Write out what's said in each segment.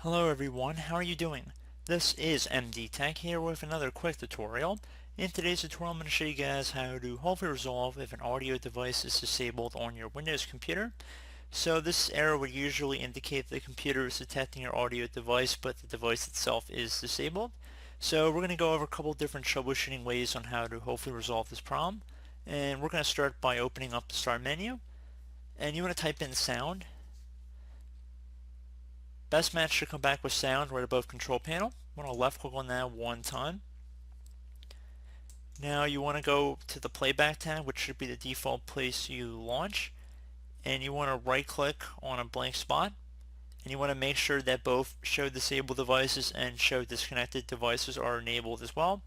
Hello everyone, how are you doing? This is MD Tech here with another quick tutorial. In today's tutorial I'm going to show you guys how to hopefully resolve if an audio device is disabled on your Windows computer. So this error would usually indicate the computer is detecting your audio device but the device itself is disabled. So we're going to go over a couple different troubleshooting ways on how to hopefully resolve this problem. And we're going to start by opening up the start menu, and you want to type in sound. Best match should come back with sound right above control panel. I'm going to left click on that one time. Now you want to go to the playback tab, which should be the default place you launch, and you want to right click on a blank spot, and you want to make sure that both show disabled devices and show disconnected devices are enabled as well.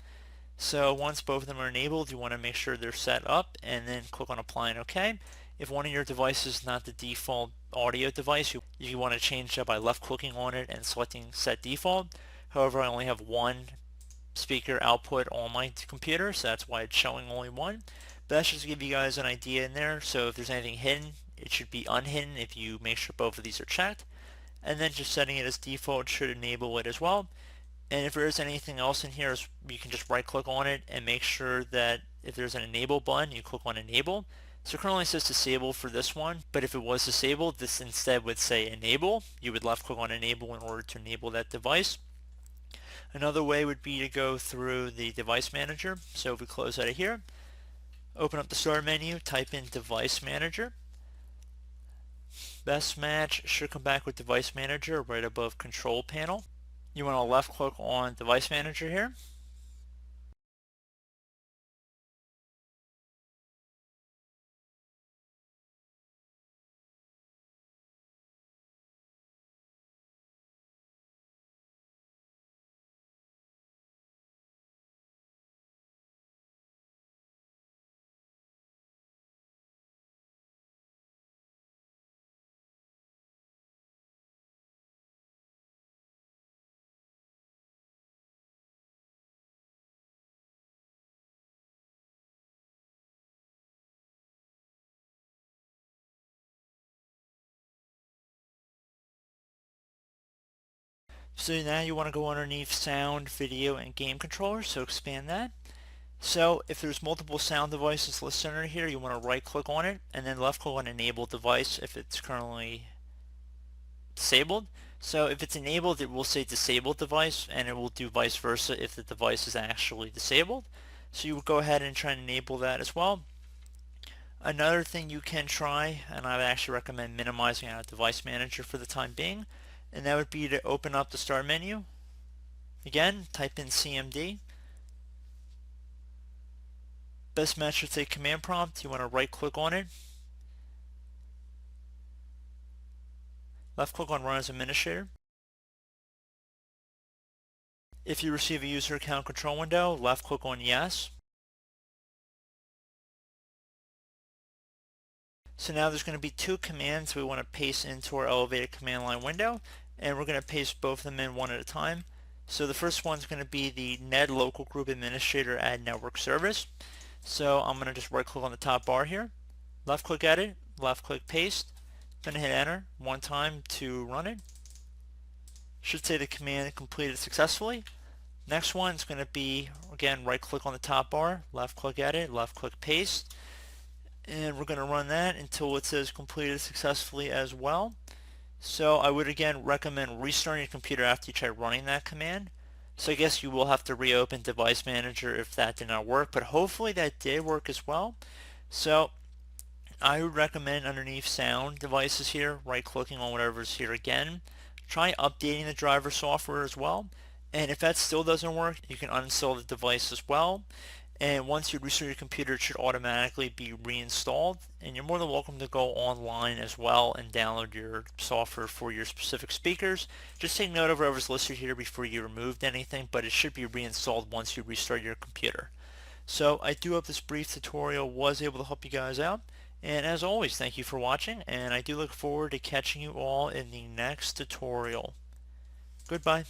So once both of them are enabled, you want to make sure they're set up and then click on apply and OK. If one of your devices is not the default audio device, you want to change that by left clicking on it and selecting set default. However, I only have one speaker output on my computer, so that's why it's showing only one. But that's just to give you guys an idea in there. So if there's anything hidden, it should be unhidden if you make sure both of these are checked. And then just setting it as default should enable it as well. And if there is anything else in here, you can just right click on it and make sure that if there's an enable button, you click on enable. So currently it says disable for this one, but if it was disabled, this instead would say enable. You would left click on enable in order to enable that device. Another way would be to go through the device manager. So if we close out of here, open up the start menu, type in device manager. Best match should come back with device manager right above control panel. You want to left click on device manager here. So now you want to go underneath sound, video, and game controllers, so expand that. So if there's multiple sound devices listed under here, you want to right click on it and then left click on enable device if it's currently disabled. So if it's enabled, it will say disabled device, and it will do vice versa if the device is actually disabled. So you would go ahead and try and enable that as well. Another thing you can try, and I would actually recommend minimizing out device manager for the time being, and that would be to open up the start menu. Again, type in CMD. Best match should say command prompt. You want to right click on it. Left click on run as administrator. If you receive a user account control window, left click on yes. So now there's going to be two commands we want to paste into our elevated command line window, and we're going to paste both of them in one at a time. So the first one's going to be the NED local group administrator add network service. So I'm going to just right click on the top bar here, left click at it, left click paste, then hit enter one time to run it. Should say the command completed successfully. Next one is going to be, again, right click on the top bar, left click at it, left click paste, and we're going to run that until it says completed successfully as well. So I would again recommend restarting your computer after you try running that command. So I guess you will have to reopen device manager if that did not work, but hopefully that did work as well. So I would recommend underneath sound devices here, right clicking on whatever's here again, try updating the driver software as well. And if that still doesn't work, you can uninstall the device as well. And once you restart your computer, it should automatically be reinstalled. And you're more than welcome to go online as well and download your software for your specific speakers. Just take note of whatever's listed here before you removed anything, but it should be reinstalled once you restart your computer. So I do hope this brief tutorial was able to help you guys out. And as always, thank you for watching, and I do look forward to catching you all in the next tutorial. Goodbye.